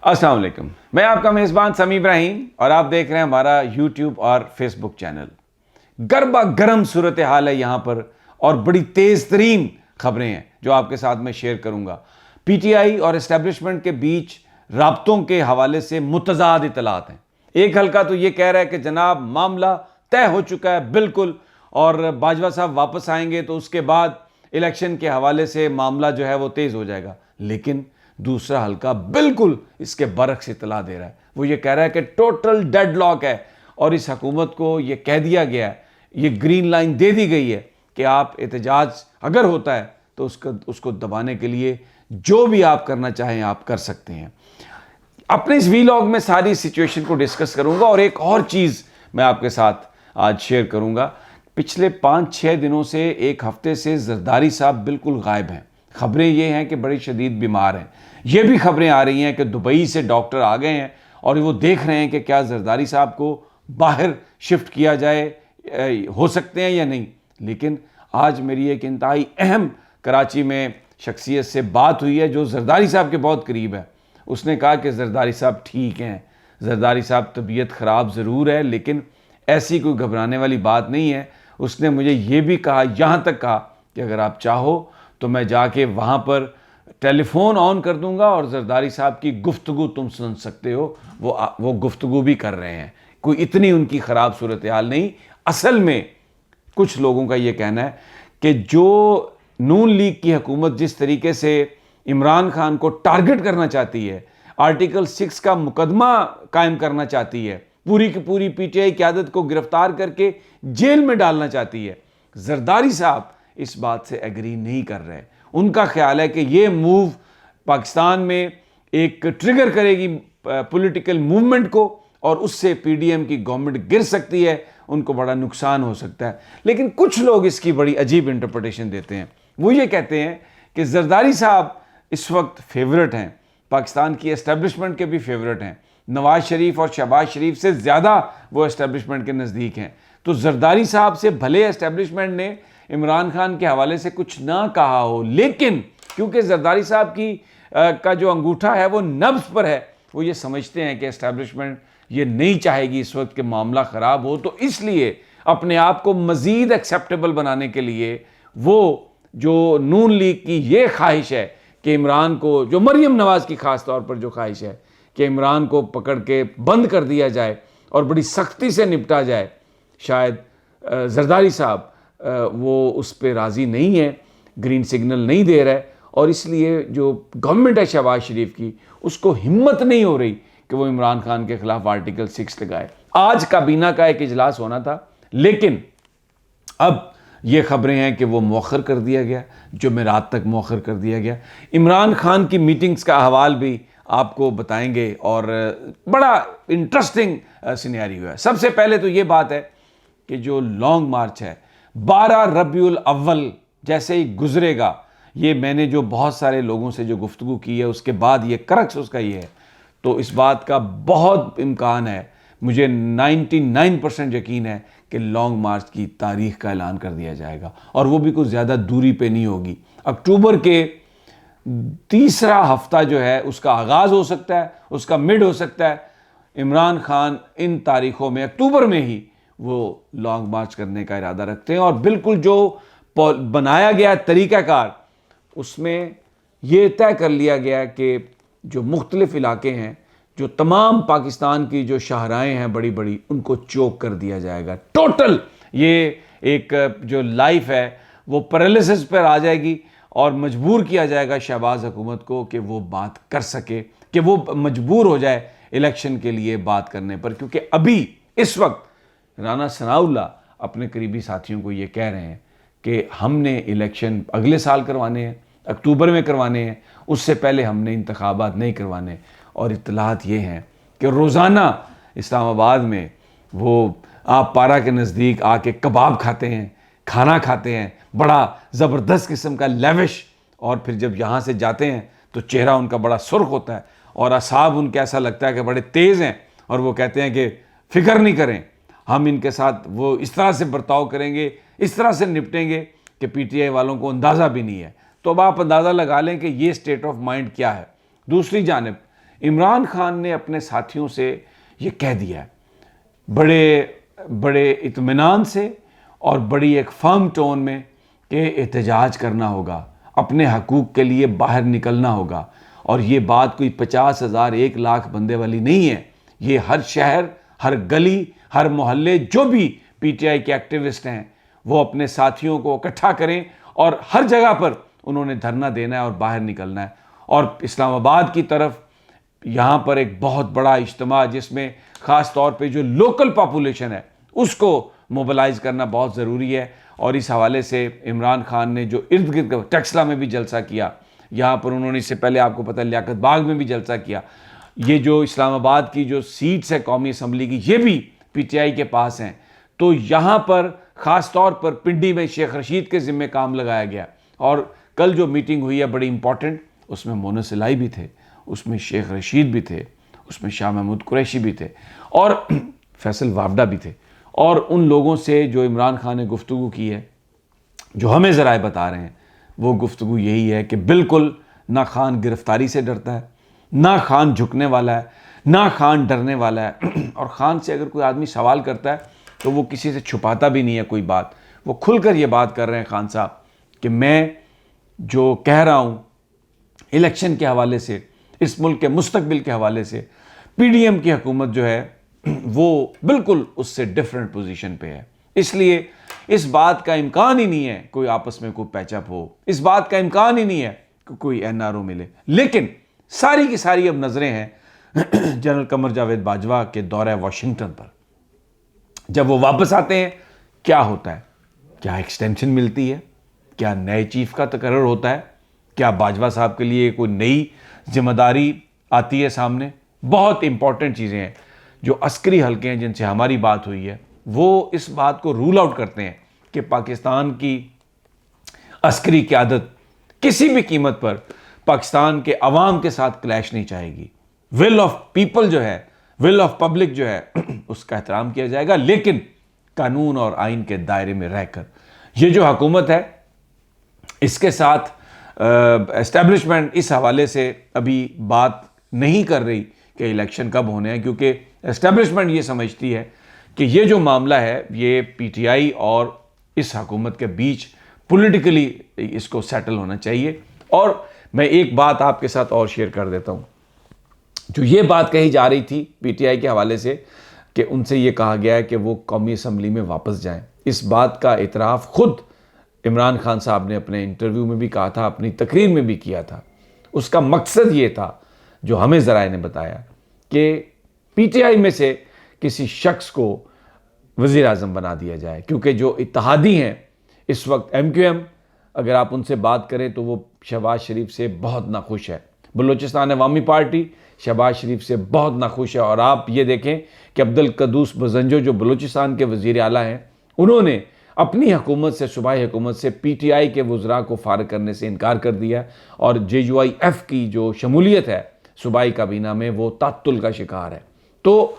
السلام علیکم، میں آپ کا میزبان سمیع ابراہیم اور آپ دیکھ رہے ہیں ہمارا یوٹیوب اور فیس بک چینل۔ گرما گرم صورتحال ہے یہاں پر اور بڑی تیز ترین خبریں ہیں جو آپ کے ساتھ میں شیئر کروں گا۔ پی ٹی آئی اور اسٹیبلشمنٹ کے بیچ رابطوں کے حوالے سے متضاد اطلاعات ہیں۔ ایک حلقہ تو یہ کہہ رہا ہے کہ جناب معاملہ طے ہو چکا ہے بالکل، اور باجوہ صاحب واپس آئیں گے تو اس کے بعد الیکشن کے حوالے سے معاملہ جو ہے وہ تیز ہو جائے گا، لیکن دوسرا حلقہ بالکل اس کے برعکس اطلاع دے رہا ہے۔ وہ یہ کہہ رہا ہے کہ ٹوٹل ڈیڈ لاک ہے اور اس حکومت کو یہ کہہ دیا گیا ہے، یہ گرین لائن دے دی گئی ہے کہ آپ احتجاج اگر ہوتا ہے تو اس کو دبانے کے لیے جو بھی آپ کرنا چاہیں آپ کر سکتے ہیں۔ اپنے اس ویلاگ میں ساری سچویشن کو ڈسکس کروں گا اور ایک اور چیز میں آپ کے ساتھ آج شیئر کروں گا۔ پچھلے 5-6 دنوں سے، ایک ہفتے سے زرداری صاحب بالکل غائب ہیں۔ خبریں یہ ہیں کہ بڑی شدید بیمار ہیں۔ یہ بھی خبریں آ رہی ہیں کہ دبئی سے ڈاکٹر آ گئے ہیں اور وہ دیکھ رہے ہیں کہ کیا زرداری صاحب کو باہر شفٹ کیا جائے، ہو سکتے ہیں یا نہیں۔ لیکن آج میری ایک انتہائی اہم کراچی میں شخصیت سے بات ہوئی ہے جو زرداری صاحب کے بہت قریب ہے۔ اس نے کہا کہ زرداری صاحب ٹھیک ہیں، زرداری صاحب طبیعت خراب ضرور ہے لیکن ایسی کوئی گھبرانے والی بات نہیں ہے۔ اس نے مجھے یہ بھی کہا، یہاں تک کہا کہ اگر آپ چاہو تو میں جا کے وہاں پر ٹیلی فون آن کر دوں گا اور زرداری صاحب کی گفتگو تم سن سکتے ہو۔ وہ گفتگو بھی کر رہے ہیں، کوئی اتنی ان کی خراب صورتحال نہیں۔ اصل میں کچھ لوگوں کا یہ کہنا ہے کہ جو نون لیگ کی حکومت جس طریقے سے عمران خان کو ٹارگٹ کرنا چاہتی ہے، آرٹیکل 6 کا مقدمہ قائم کرنا چاہتی ہے، پوری کی پوری پی ٹی آئی قیادت کو گرفتار کر کے جیل میں ڈالنا چاہتی ہے، زرداری صاحب اس بات سے ایگری نہیں کر رہے۔ ان کا خیال ہے کہ یہ موو پاکستان میں ایک ٹریگر کرے گی پولیٹیکل موومنٹ کو اور اس سے پی ڈی ایم کی گورنمنٹ گر سکتی ہے، ان کو بڑا نقصان ہو سکتا ہے۔ لیکن کچھ لوگ اس کی بڑی عجیب انٹرپریٹیشن دیتے ہیں۔ وہ یہ کہتے ہیں کہ زرداری صاحب اس وقت فیورٹ ہیں، پاکستان کی اسٹیبلشمنٹ کے بھی فیورٹ ہیں، نواز شریف اور شہباز شریف سے زیادہ وہ اسٹیبلشمنٹ کے نزدیک ہیں۔ تو زرداری صاحب سے بھلے اسٹیبلشمنٹ نے عمران خان کے حوالے سے کچھ نہ کہا ہو، لیکن کیونکہ زرداری صاحب کا جو انگوٹھا ہے وہ نبض پر ہے، وہ یہ سمجھتے ہیں کہ اسٹیبلشمنٹ یہ نہیں چاہے گی اس وقت کہ معاملہ خراب ہو، تو اس لیے اپنے آپ کو مزید ایکسیپٹیبل بنانے کے لیے وہ جو نون لیگ کی یہ خواہش ہے کہ عمران کو، جو مریم نواز کی خاص طور پر جو خواہش ہے کہ عمران کو پکڑ کے بند کر دیا جائے اور بڑی سختی سے نپٹا جائے، شاید زرداری صاحب وہ اس پہ راضی نہیں ہے، گرین سگنل نہیں دے رہا ہے، اور اس لیے جو گورنمنٹ ہے شہباز شریف کی، اس کو ہمت نہیں ہو رہی کہ وہ عمران خان کے خلاف آرٹیکل 6 لگائے۔ آج کابینہ کا ایک اجلاس ہونا تھا لیکن اب یہ خبریں ہیں کہ وہ مؤخر کر دیا گیا، جمعرات تک مؤخر کر دیا گیا۔ عمران خان کی میٹنگز کا احوال بھی آپ کو بتائیں گے اور بڑا انٹرسٹنگ سینیریو ہے۔ سب سے پہلے تو یہ بات ہے کہ جو لانگ مارچ ہے 12 ربیع الاول جیسے ہی گزرے گا، یہ میں نے جو بہت سارے لوگوں سے جو گفتگو کی ہے اس کے بعد یہ کرکس اس کا یہ ہے، تو اس بات کا بہت امکان ہے، مجھے 99% یقین ہے کہ لانگ مارچ کی تاریخ کا اعلان کر دیا جائے گا، اور وہ بھی کوئی زیادہ دوری پہ نہیں ہوگی۔ اکتوبر کے تیسرا ہفتہ جو ہے اس کا آغاز ہو سکتا ہے، اس کا مڈ ہو سکتا ہے۔ عمران خان ان تاریخوں میں اکتوبر میں ہی وہ لانگ مارچ کرنے کا ارادہ رکھتے ہیں، اور بالکل جو بنایا گیا طریقہ کار اس میں یہ طے کر لیا گیا کہ جو مختلف علاقے ہیں، جو تمام پاکستان کی جو شاہراہیں ہیں بڑی بڑی، ان کو چوک کر دیا جائے گا۔ ٹوٹل یہ ایک جو لائف ہے وہ پیرالسس پر آ جائے گی اور مجبور کیا جائے گا شہباز حکومت کو کہ وہ بات کر سکے، کہ وہ مجبور ہو جائے الیکشن کے لیے بات کرنے پر، کیونکہ ابھی اس وقت رانا ثناء اللہ اپنے قریبی ساتھیوں کو یہ کہہ رہے ہیں کہ ہم نے الیکشن اگلے سال کروانے ہیں، اکتوبر میں کروانے ہیں، اس سے پہلے ہم نے انتخابات نہیں کروانے۔ اور اطلاعات یہ ہیں کہ روزانہ اسلام آباد میں وہ آپ پارا کے نزدیک آ کے کباب کھاتے ہیں، کھانا کھاتے ہیں، بڑا زبردست قسم کا لیوش، اور پھر جب یہاں سے جاتے ہیں تو چہرہ ان کا بڑا سرخ ہوتا ہے اور اعصاب ان کے ایسا لگتا ہے کہ بڑے تیز ہیں، اور وہ کہتے ہیں کہ فکر نہیں کریں، ہم ان کے ساتھ وہ اس طرح سے برتاؤ کریں گے، اس طرح سے نپٹیں گے کہ پی ٹی آئی والوں کو اندازہ بھی نہیں ہے۔ تو اب آپ اندازہ لگا لیں کہ یہ سٹیٹ آف مائنڈ کیا ہے۔ دوسری جانب عمران خان نے اپنے ساتھیوں سے یہ کہہ دیا ہے بڑے بڑے اطمینان سے اور بڑی ایک فرم ٹون میں کہ احتجاج کرنا ہوگا، اپنے حقوق کے لیے باہر نکلنا ہوگا. اور یہ بات کوئی 50,000 1 لاکھ بندے والی نہیں ہے، یہ ہر شہر، ہر گلی، ہر محلے جو بھی پی ٹی آئی کے ایکٹیوسٹ ہیں وہ اپنے ساتھیوں کو اکٹھا کریں اور ہر جگہ پر انہوں نے دھرنا دینا ہے اور باہر نکلنا ہے. اور اسلام آباد کی طرف یہاں پر ایک بہت بڑا اجتماع جس میں خاص طور پہ جو لوکل پاپولیشن ہے اس کو موبلائز کرنا بہت ضروری ہے. اور اس حوالے سے عمران خان نے جو ارد گرد ٹیکسلا میں بھی جلسہ کیا، یہاں پر انہوں نے اس سے پہلے آپ کو پتہ ہے لیاقت باغ میں بھی جلسہ کیا. یہ جو اسلام آباد کی جو سیٹس ہے قومی اسمبلی کی یہ بھی پی ٹی آئی کے پاس ہیں. تو یہاں پر خاص طور پر پنڈی میں شیخ رشید کے ذمہ کام لگایا گیا. اور کل جو میٹنگ ہوئی ہے بڑی امپورٹنٹ، اس میں مونس الہی بھی تھے، اس میں شیخ رشید بھی تھے، اس میں شاہ محمود قریشی بھی تھے اور فیصل وافدہ بھی تھے. اور ان لوگوں سے جو عمران خان نے گفتگو کی ہے، جو ہمیں ذرائع بتا رہے ہیں، وہ گفتگو یہی ہے کہ بالکل نہ خان گرفتاری سے ڈرتا ہے، نہ خان جھکنے والا ہے، نہ خان ڈرنے والا ہے. اور خان سے اگر کوئی آدمی سوال کرتا ہے تو وہ کسی سے چھپاتا بھی نہیں ہے کوئی بات. وہ کھل کر یہ بات کر رہے ہیں خان صاحب کہ میں جو کہہ رہا ہوں الیکشن کے حوالے سے، اس ملک کے مستقبل کے حوالے سے، پی ڈی ایم کی حکومت جو ہے وہ بالکل اس سے ڈیفرنٹ پوزیشن پہ ہے. اس لیے اس بات کا امکان ہی نہیں ہے کوئی آپس میں کوئی پیچ اپ ہو، اس بات کا امکان ہی نہیں ہے کہ کوئی این آر او ملے. لیکن ساری کی ساری اب نظریں ہیں جنرل قمر جاوید باجوہ کے دورہ واشنگٹن پر. جب وہ واپس آتے ہیں کیا ہوتا ہے؟ کیا ایکسٹینشن ملتی ہے؟ کیا نئے چیف کا تقرر ہوتا ہے؟ کیا باجوہ صاحب کے لیے کوئی نئی ذمہ داری آتی ہے سامنے؟ بہت امپورٹنٹ چیزیں ہیں. جو عسکری حلقے ہیں جن سے ہماری بات ہوئی ہے وہ اس بات کو رول آؤٹ کرتے ہیں کہ پاکستان کی عسکری قیادت کسی بھی قیمت پر پاکستان کے عوام کے ساتھ کلیش نہیں چاہے گی. ول آف پیپل جو ہے، ول آف پبلک جو ہے اس کا احترام کیا جائے گا، لیکن قانون اور آئین کے دائرے میں رہ کر. یہ جو حکومت ہے اس کے ساتھ اسٹیبلشمنٹ اس حوالے سے ابھی بات نہیں کر رہی کہ الیکشن کب ہونے ہیں، کیونکہ اسٹیبلشمنٹ یہ سمجھتی ہے کہ یہ جو معاملہ ہے یہ پی ٹی آئی اور اس حکومت کے بیچ پولیٹیکلی اس کو سیٹل ہونا چاہیے. اور میں ایک بات آپ کے ساتھ اور شیئر کر دیتا ہوں. جو یہ بات کہی جا رہی تھی پی ٹی آئی کے حوالے سے کہ ان سے یہ کہا گیا ہے کہ وہ قومی اسمبلی میں واپس جائیں، اس بات کا اعتراف خود عمران خان صاحب نے اپنے انٹرویو میں بھی کہا تھا، اپنی تقریر میں بھی کیا تھا. اس کا مقصد یہ تھا جو ہمیں ذرائع نے بتایا کہ پی ٹی آئی میں سے کسی شخص کو وزیر اعظم بنا دیا جائے، کیونکہ جو اتحادی ہیں اس وقت ایم کیو ایم، اگر آپ ان سے بات کریں تو وہ شہباز شریف سے بہت ناخوش ہے. بلوچستان عوامی پارٹی شہباز شریف سے بہت ناخوش ہے. اور آپ یہ دیکھیں کہ عبدالقدوس بزنجو جو بلوچستان کے وزیر اعلیٰ ہیں، انہوں نے اپنی حکومت سے، صوبائی حکومت سے پی ٹی آئی کے وزراء کو فارغ کرنے سے انکار کر دیا. اور جے یو آئی ایف کی جو شمولیت ہے صوبائی کابینہ میں وہ تعطل کا شکار ہے. تو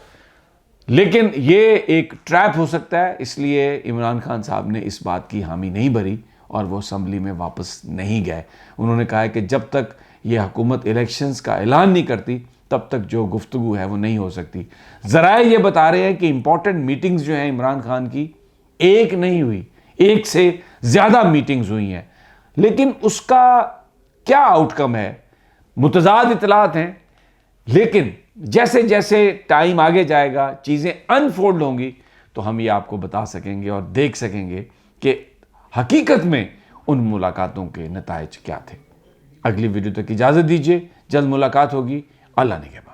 لیکن یہ ایک ٹریپ ہو سکتا ہے، اس لیے عمران خان صاحب نے اس بات کی حامی نہیں بھری اور وہ اسمبلی میں واپس نہیں گئے. انہوں نے کہا کہ جب تک یہ حکومت الیکشنز کا اعلان نہیں کرتی تب تک جو گفتگو ہے وہ نہیں ہو سکتی. ذرائع یہ بتا رہے ہیں کہ امپورٹنٹ میٹنگز جو ہیں عمران خان کی ایک نہیں ہوئی، ایک سے زیادہ میٹنگز ہوئی ہیں، لیکن اس کا کیا آؤٹ کم ہے؟ متضاد اطلاعات ہیں. لیکن جیسے جیسے ٹائم آگے جائے گا، چیزیں انفولڈ ہوں گی تو ہم یہ آپ کو بتا سکیں گے اور دیکھ سکیں گے کہ حقیقت میں ان ملاقاتوں کے نتائج کیا تھے. اگلی ویڈیو تک اجازت دیجیے، جلد ملاقات ہوگی. اللہ نگہبان.